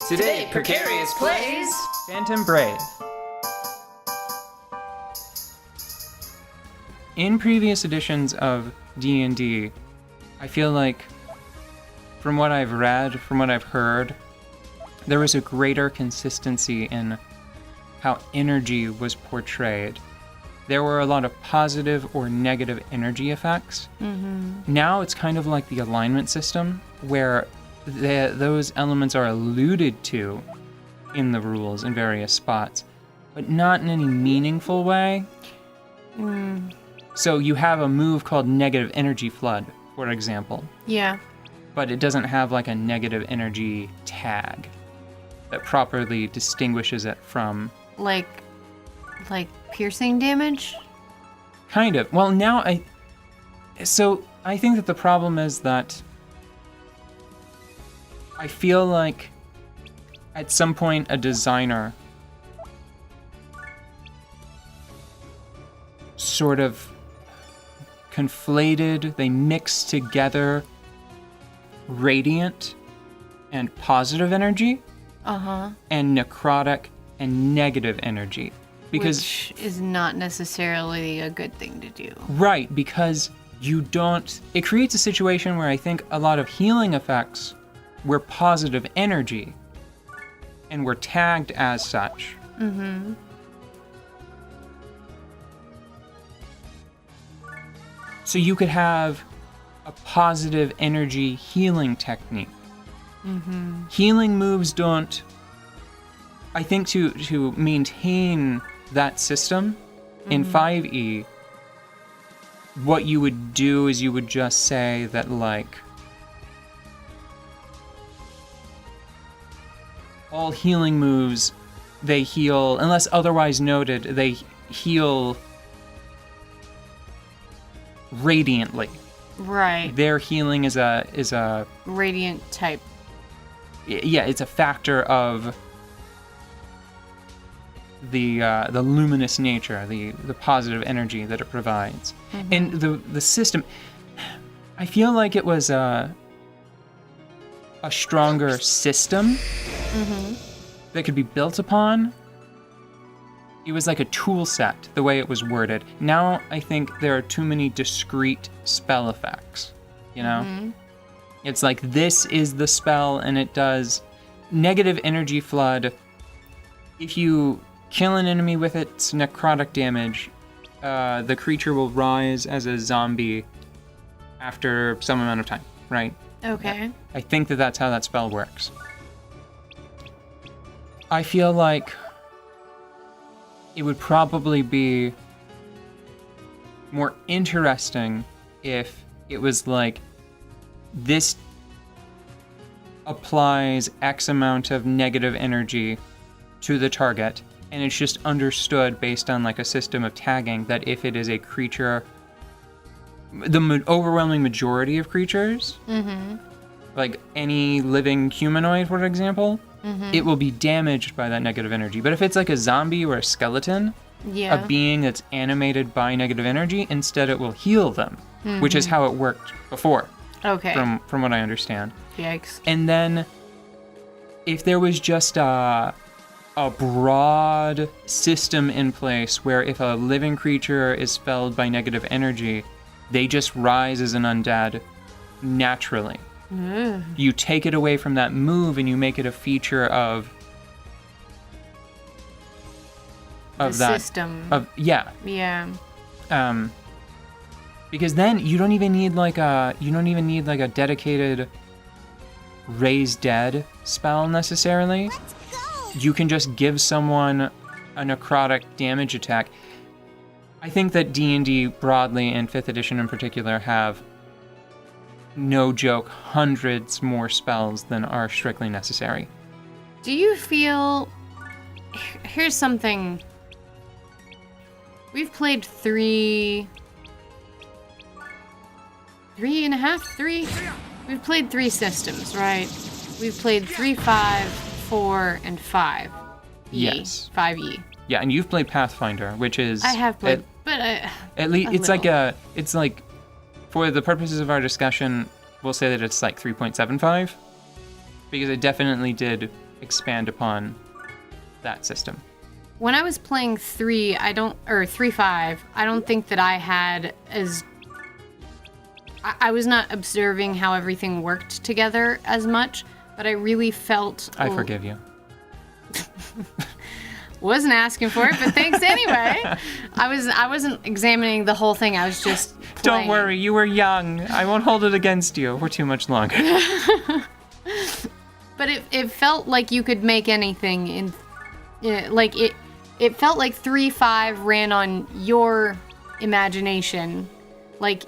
Today, Precarious plays Phantom Brave. In previous editions of D&D, I feel like, from what I've read, from what I've heard, there was a greater consistency in how energy was portrayed. There were a lot of positive or negative energy effects. Mm-hmm. Now it's kind of like the alignment system, where those elements are alluded to in the rules in various spots, but not in any meaningful way. So you have a move called negative energy flood, for example. Yeah. But it doesn't have like a negative energy tag that properly distinguishes it from... Like piercing damage? Kind of. Well, now I think that the problem is that I feel like at some point a designer sort of conflated, they mixed together radiant and positive energy and necrotic and negative energy. Which is not necessarily a good thing to do. Right, because it creates a situation where I think a lot of healing effects were positive energy and were tagged as such. Mm-hmm. So you could have a positive energy healing technique. Mm-hmm. Healing moves don't... I think to maintain that system in 5e, what you would do is you would just say that, like, all healing moves, they heal, unless otherwise noted, they heal radiantly. Right. Their healing is a radiant type. Yeah, it's a factor of the luminous nature, the positive energy that it provides. Mm-hmm. And the system, I feel like it was a stronger system that could be built upon. It was like a tool set, the way it was worded. Now I think there are too many discrete spell effects, you know? Mm-hmm. It's like, this is the spell, and it does negative energy flood. If you kill an enemy with its necrotic damage, the creature will rise as a zombie after some amount of time, right? Okay. I think that that's how that spell works. I feel like it would probably be more interesting if it was like, this applies X amount of negative energy to the target, and it's just understood based on like a system of tagging that if it is a creature, the overwhelming majority of creatures, like any living humanoid, for example, it will be damaged by that negative energy. But if it's like a zombie or a skeleton, a being that's animated by negative energy, instead it will heal them, which is how it worked before. Okay. From what I understand. Yikes. And then if there was just a broad system in place where if a living creature is felled by negative energy, they just rise as an undead naturally. You take it away from that move and you make it a feature of the that system. Yeah. Because then you don't even need like a dedicated raise dead spell necessarily. Let's go! You can just give someone a necrotic damage attack. I think that D&D broadly and 5th edition in particular have, no joke, hundreds more spells than are strictly necessary. Do you feel... Here's something... We've played three... We've played 3 systems, right? We've played 3, 5, 4, and 5. Yes. 5e. Yeah, and you've played Pathfinder, which is... I have played, but at least it's like, for the purposes of our discussion, we'll say that it's like 3.75, because it definitely did expand upon that system. When I was playing 3-5, I don't think that I had as... I was not observing how everything worked together as much, but I really felt... I forgive you. Wasn't asking for it, but thanks anyway. I wasn't examining the whole thing. I was just playing. Don't worry, you were young. I won't hold it against you for too much longer. But it felt like you could make anything in... like, it felt like 3-5 ran on your imagination. Like,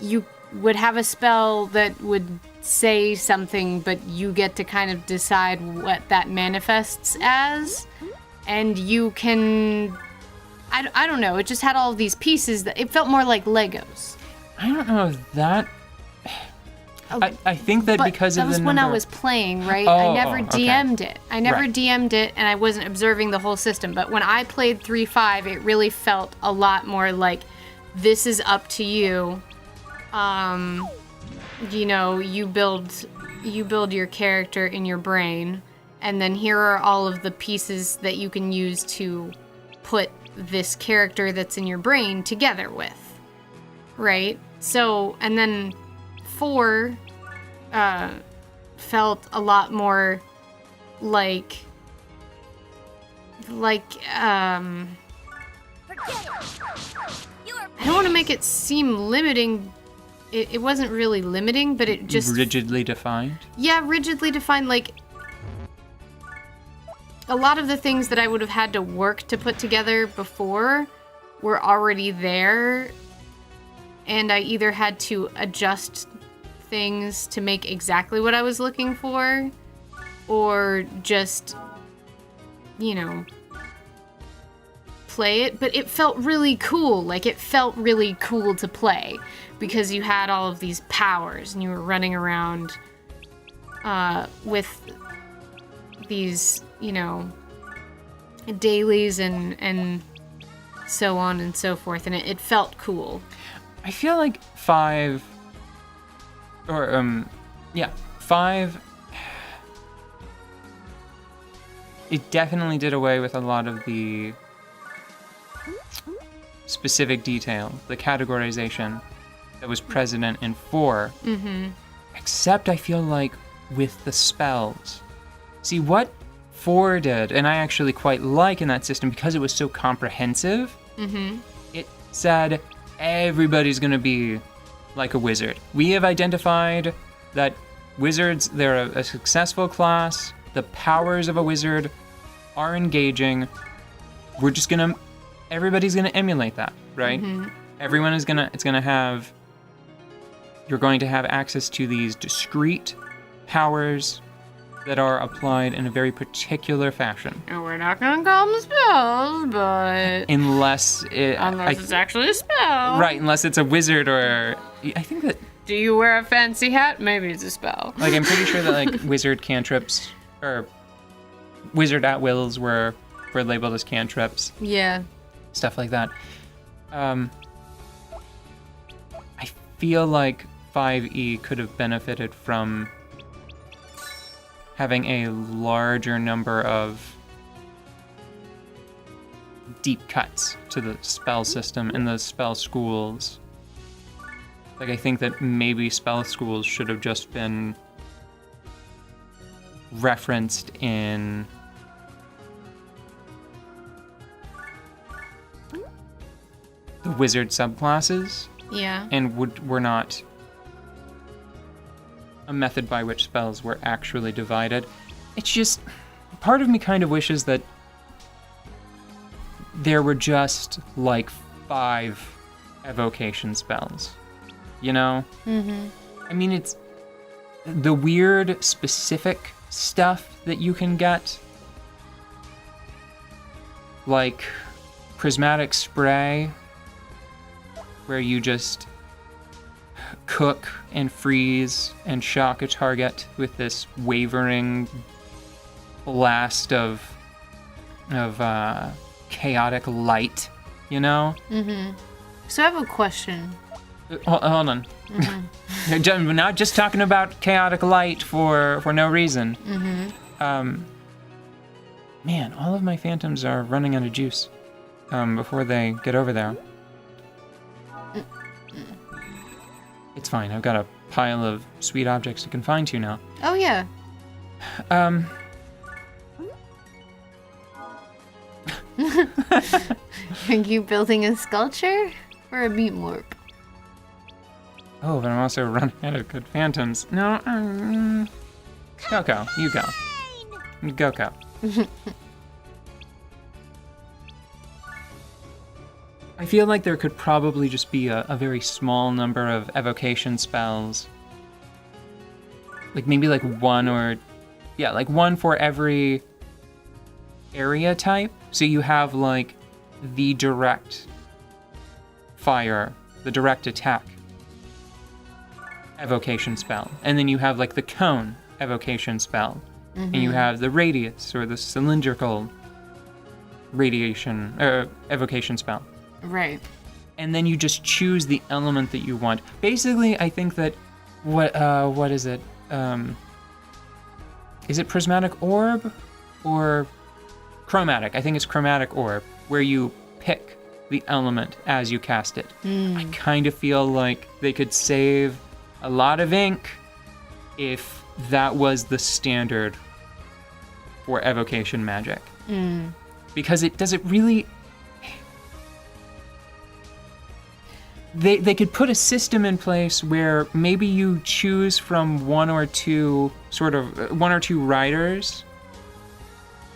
you would have a spell that would say something, but you get to kind of decide what that manifests as. And you can... I don't know, it just had all of these pieces that... It felt more like Legos. I don't know if that... I think that because of the that was when I was playing, right? I never DM'd it. I never DM'd it, and I wasn't observing the whole system. But when I played 3-5, it really felt a lot more like, this is up to you. You know, you build your character in your brain, and then here are all of the pieces that you can use to put this character that's in your brain together with, right? So, and then 4 felt a lot more like I don't want to make it seem limiting. It wasn't really limiting, but it just... Rigidly defined? Yeah, rigidly defined. Like, a lot of the things that I would have had to work to put together before were already there, and I either had to adjust things to make exactly what I was looking for, or just, you know, play it. But it felt really cool. Like, it felt really cool to play because you had all of these powers and you were running around with these, you know, dailies and so on and so forth, and it felt cool. I feel like 5, it definitely did away with a lot of the specific detail, the categorization that was present in 4. Mm-hmm. Except I feel like with the spells. See, what 4 did, and I actually quite like in that system because it was so comprehensive, it said everybody's going to be like a wizard. We have identified that wizards, they're a successful class. The powers of a wizard are engaging. We're just going to... Everybody's going to emulate that, right? Mm-hmm. Everyone is going to... It's going to have... You're going to have access to these discrete powers that are applied in a very particular fashion. And we're not going to call them spells, but... Unless it's actually a spell. Right, unless it's a wizard or... I think that... Do you wear a fancy hat? Maybe it's a spell. Like, I'm pretty sure that, like, wizard cantrips, or wizard at-wills were labeled as cantrips. Yeah. Stuff like that. I feel like 5e could have benefited from having a larger number of deep cuts to the spell system and the spell schools. Like, I think that maybe spell schools should have just been referenced in the wizard subclasses. Yeah. And were not a method by which spells were actually divided. It's just, part of me kind of wishes that there were just like 5 evocation spells, you know? Mm-hmm. I mean, it's the weird specific stuff that you can get, like prismatic spray, where you just cook and freeze and shock a target with this wavering blast of chaotic light, you know? Mm-hmm. So I have a question. Hold on. Mm-hmm. We're not just talking about chaotic light for no reason. Mm-hmm. Man, all of my phantoms are running out of juice before they get over there. It's fine. I've got a pile of sweet objects to confine to now. Oh, yeah. Are you building a sculpture or a meat morp? Oh, but I'm also running out of good phantoms. No, Coco, you go. Go. I feel like there could probably just be a very small number of evocation spells. Like maybe like one for every area type. So you have like the direct fire, the direct attack evocation spell. And then you have like the cone evocation spell. And you have the radius or the cylindrical radiation evocation spell. Right. And then you just choose the element that you want. Basically, I think that what is it? Is it prismatic orb or chromatic? I think it's chromatic orb, where you pick the element as you cast it. I kind of feel like they could save a lot of ink if that was the standard for evocation magic. Because does it really... They could put a system in place where maybe you choose from one or two riders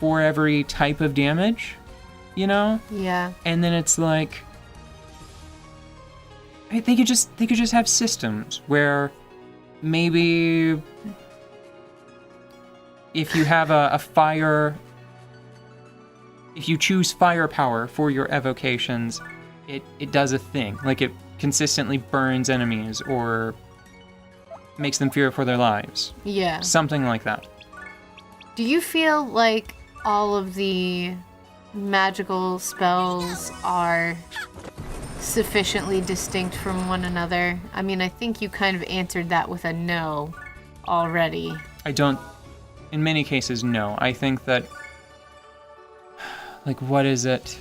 for every type of damage, you know? Yeah. And then it's like they could just have systems where maybe if you have a fire, if you choose firepower for your evocations, it does a thing. Like it consistently burns enemies or makes them fear for their lives. Yeah. Something like that. Do you feel like all of the magical spells are sufficiently distinct from one another? I mean, I think you kind of answered that with a no already. In many cases, no. I think that, like, what is it?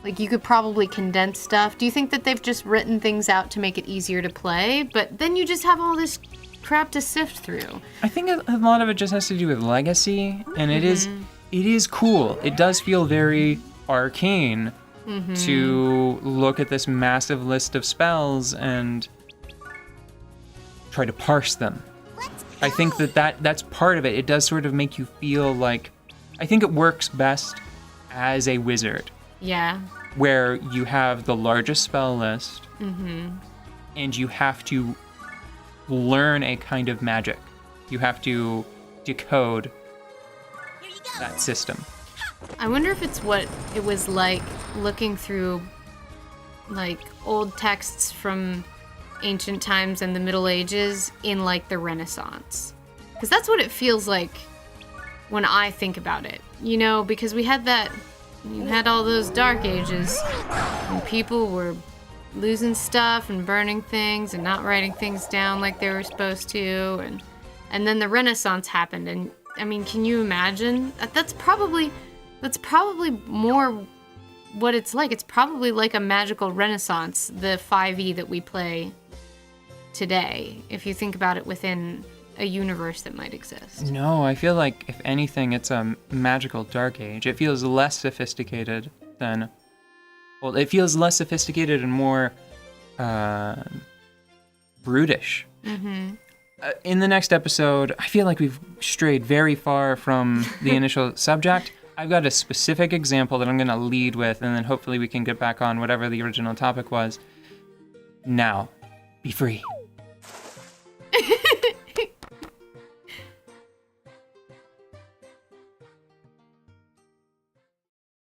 Like, you could probably condense stuff. Do you think that they've just written things out to make it easier to play, but then you just have all this crap to sift through? I think a lot of it just has to do with legacy, and it is cool. It does feel very arcane to look at this massive list of spells and try to parse them. I think that's part of it. It does sort of make you feel like... I think it works best as a wizard. Yeah. Where you have the largest spell list, and you have to learn a kind of magic. You have to decode that system. I wonder if it's what it was like looking through, like, old texts from ancient times and the Middle Ages in, like, the Renaissance. Because that's what it feels like when I think about it. You know, because we had that... You had all those dark ages when people were losing stuff and burning things and not writing things down like they were supposed to, and then the Renaissance happened, and I mean, can you imagine? That's probably more what it's like. It's probably like a magical Renaissance, the 5e that we play today, if you think about it within a universe that might exist. No, I feel like, if anything, it's a magical dark age. It feels less sophisticated than... Well, it feels less sophisticated and more brutish. In the next episode, I feel like we've strayed very far from the initial subject. I've got a specific example that I'm going to lead with, and then hopefully we can get back on whatever the original topic was. Now, be free.